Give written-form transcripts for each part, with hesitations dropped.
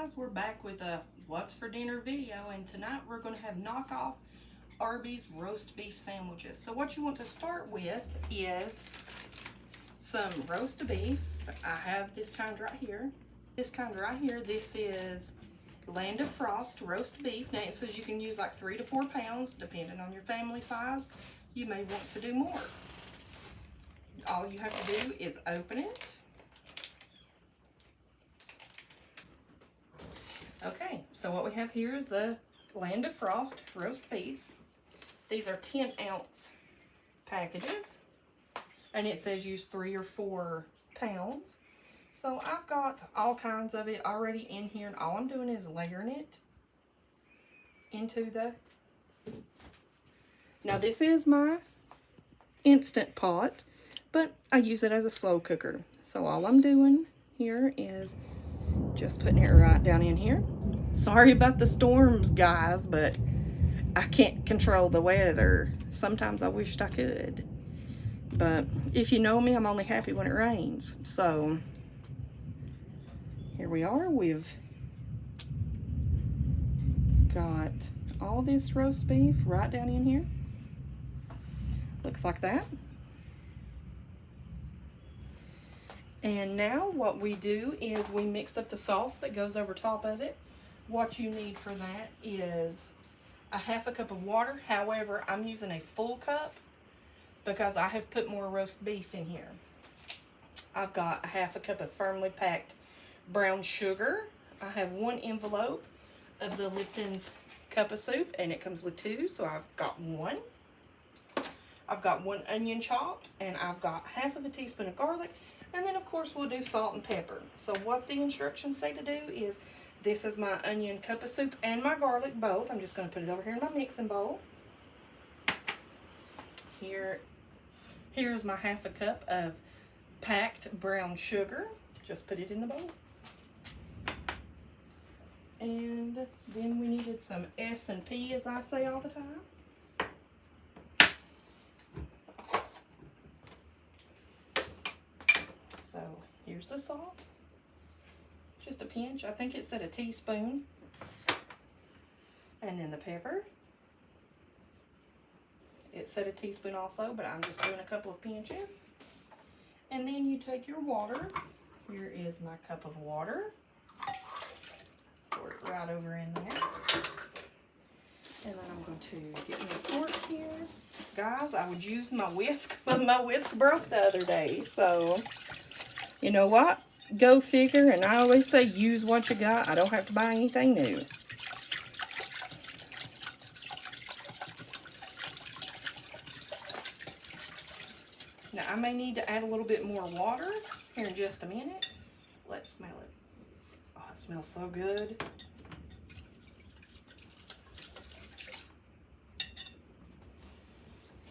guys, we're back with a what's for dinner video, and tonight we're going to have knockoff Arby's roast beef sandwiches. So what you want to start with is some roast beef. I have this kind right here. This is Land of Frost roast beef. Now it says you can use like 3 to 4 pounds depending on your family size. You may want to do more. All you have to do is open it. Okay, so what we have here is the Land of Frost roast beef. These are 10-ounce packages, and it says use 3 or 4 pounds. So I've got all kinds of it already in here, and all I'm doing is layering it into the... Now this is my Instant Pot, but I use it as a slow cooker. So all I'm doing here is just putting it right down in here. Sorry about the storms, guys, but I can't control the weather. Sometimes I wished I could. But if you know me, I'm only happy when it rains. So here we are. We've got all this roast beef right down in here. Looks like that. And now what we do is we mix up the sauce that goes over top of it. What you need for that is a half a cup of water. However, I'm using a full cup because I have put more roast beef in here. I've got a half a cup of firmly packed brown sugar. I have 1 envelope of the Lipton's cup of soup, and it comes with 2, so I've got 1. I've got 1 onion chopped, and I've got half of a teaspoon of garlic. And then, of course, we'll do salt and pepper. So what the instructions say to do is, this is my onion cup of soup and my garlic both. I'm just going to put it over here in my mixing bowl. Here's my half a cup of packed brown sugar. Just put it in the bowl. And then we needed some S&P, as I say all the time. So here's the salt, just a pinch. I think it said a teaspoon. And then the pepper, it said a teaspoon also, but I'm just doing a couple of pinches. And then you take your water. Here is my cup of water. Pour it right over in there. And then I'm going to get me a fork here. Guys, I would use my whisk, but my whisk broke the other day, so... You know what? Go figure, and I always say use what you got. I don't have to buy anything new. Now, I may need to add a little bit more water here in just a minute. Let's smell it. Oh, it smells so good.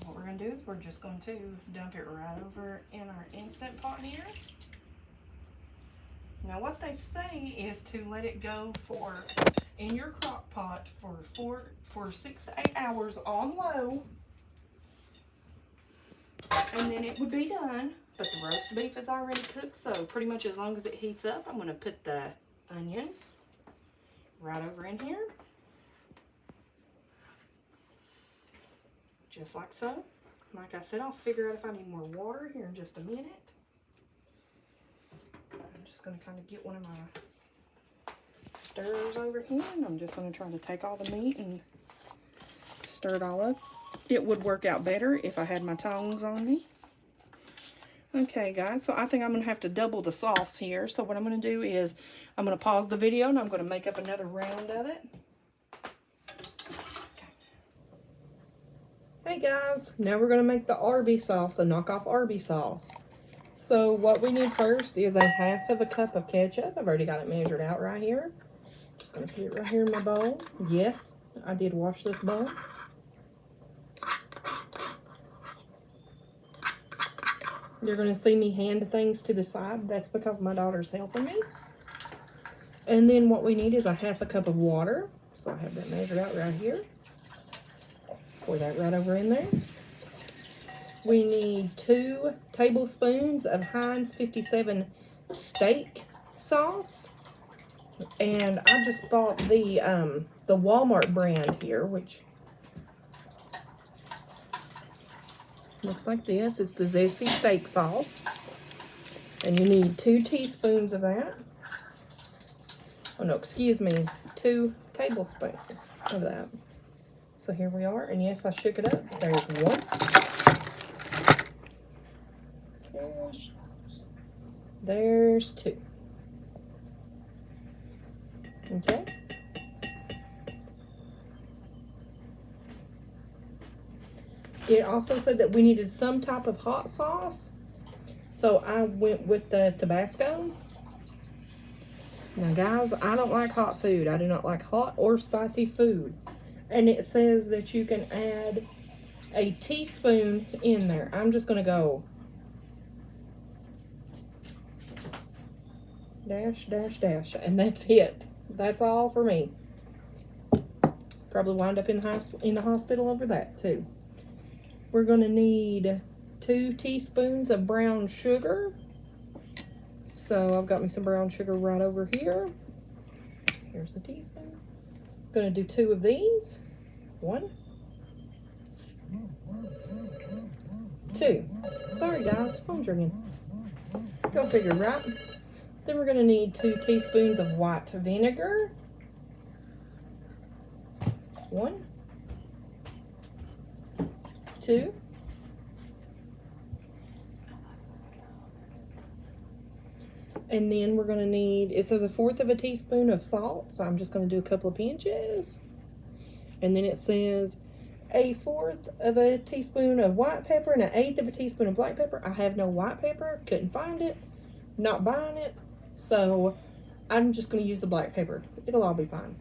What we're going to do is we're just going to dump it right over in our Instant Pot here. Now what they say is to let it go in your crock pot for 6 to 8 hours on low. And then it would be done. But the roast beef is already cooked, so pretty much as long as it heats up, I'm going to put the onion right over in here. Just like so. Like I said, I'll figure out if I need more water here in just a minute. I'm just going to kind of get one of my stirrers over here, and I'm just going to try to take all the meat and stir it all up. It would work out better if I had my tongs on me. Okay, guys, so I think I'm going to have to double the sauce here. So what I'm going to do is I'm going to pause the video, and I'm going to make up another round of it. Hey guys, now we're going to make the Arbys sauce, a knockoff Arbys sauce. So what we need first is a half of a cup of ketchup. I've already got it measured out right here. Just going to put it right here in my bowl. Yes, I did wash this bowl. You're going to see me hand things to the side. That's because my daughter's helping me. And then what we need is a half a cup of water. So I have that measured out right here. Pour that right over in there. We need 2 tablespoons of Heinz 57 steak sauce. And I just bought the Walmart brand here, which looks like this. It's the Zesty Steak Sauce. And you need 2 teaspoons of that. Oh no, excuse me, 2 tablespoons of that. So here we are, and yes, I shook it up. There's 1. There's 2. Okay. It also said that we needed some type of hot sauce, so I went with the Tabasco. Now guys, I don't like hot food. I do not like hot or spicy food. And it says that you can add a teaspoon in there. I'm just gonna go dash, dash, dash, and that's it. That's all for me. Probably wind up in the hospital over that too. We're gonna need 2 teaspoons of brown sugar. So I've got me some brown sugar right over here. Here's the teaspoon. Gonna do 2 of these. 1, 2. Sorry guys, phone's ringing. Go figure, right? Then we're gonna need 2 teaspoons of white vinegar. 1, 2. And then we're gonna need, it says 1/4 of a teaspoon of salt, so I'm just gonna do a couple of pinches. And then it says 1/4 of a teaspoon of white pepper and 1/8 of a teaspoon of black pepper. I have no white pepper, couldn't find it, not buying it, so I'm just gonna use the black pepper. It'll all be fine.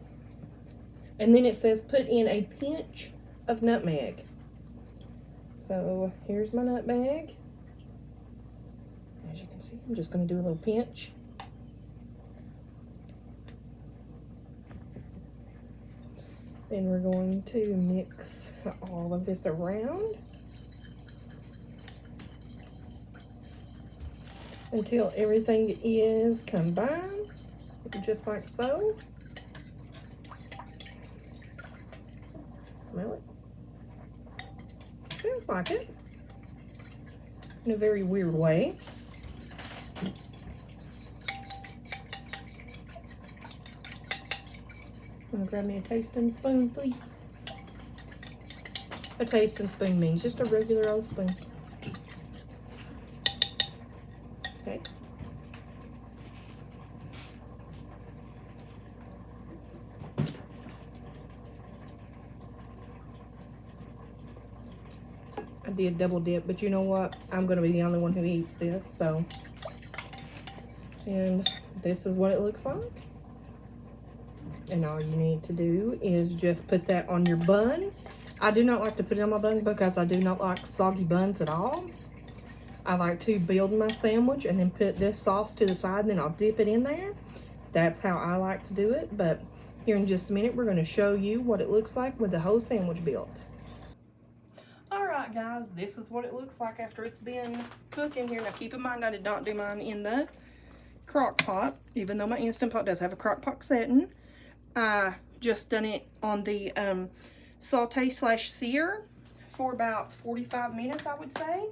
And then it says put in a pinch of nutmeg. So here's my nutmeg. As you can see, I'm just going to do a little pinch. Then we're going to mix all of this around until everything is combined, just like so. Smell it? Smells like it in a very weird way. I'm gonna grab me a tasting spoon, please. A tasting spoon means just a regular old spoon. Okay. I did double dip, but you know what? I'm gonna be the only one who eats this, so. And this is what it looks like. And all you need to do is just put that on your bun. I do not like to put it on my bun because I do not like soggy buns at all. I like to build my sandwich and then put this sauce to the side and then I'll dip it in there. That's how I like to do it. But here in just a minute, we're going to show you what it looks like with the whole sandwich built. All right, guys, this is what it looks like after it's been cooking here. Now, keep in mind, I did not do mine in the crock pot, even though my Instant Pot does have a crock pot setting. I just done it on the saute/sear for about 45 minutes, I would say.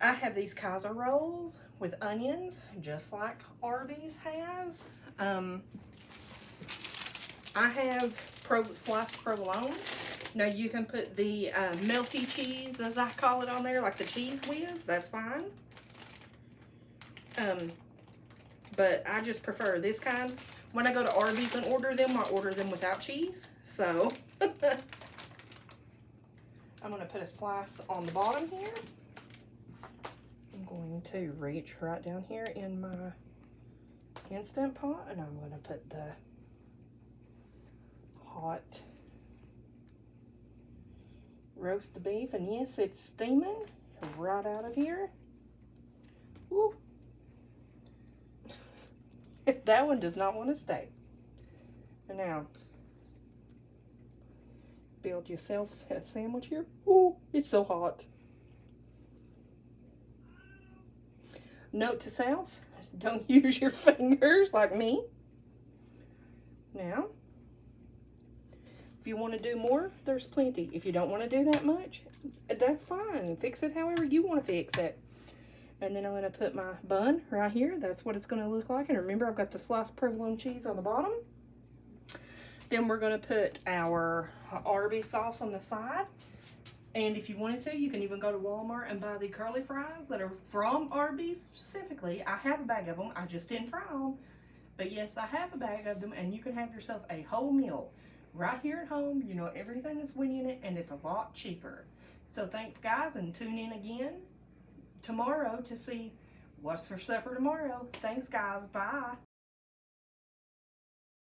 I have these Kaiser rolls with onions, just like Arby's has. I have sliced provolone. Now you can put the melty cheese, as I call it, on there, like the cheese whiz. That's fine. But I just prefer this kind. When I go to Arby's and order them, I order them without cheese. So I'm going to put a slice on the bottom here. I'm going to reach right down here in my Instant Pot, and I'm going to put the hot roast beef, and yes, it's steaming right out of here. Woo. That one does not want to stay. And now, build yourself a sandwich here. Ooh, it's so hot. Note to self, don't use your fingers like me. Now, if you want to do more, there's plenty. If you don't want to do that much, that's fine. Fix it however you want to fix it. And then I'm going to put my bun right here. That's what it's going to look like. And remember, I've got the sliced provolone cheese on the bottom. Then we're going to put our Arbys sauce on the side. And if you wanted to, you can even go to Walmart and buy the curly fries that are from Arbys specifically. I have a bag of them. I just didn't fry them. But yes, I have a bag of them, and you can have yourself a whole meal right here at home. You know everything that's went in it, and it's a lot cheaper. So thanks, guys, and tune in again tomorrow to see what's for supper tomorrow. Thanks, guys. Bye.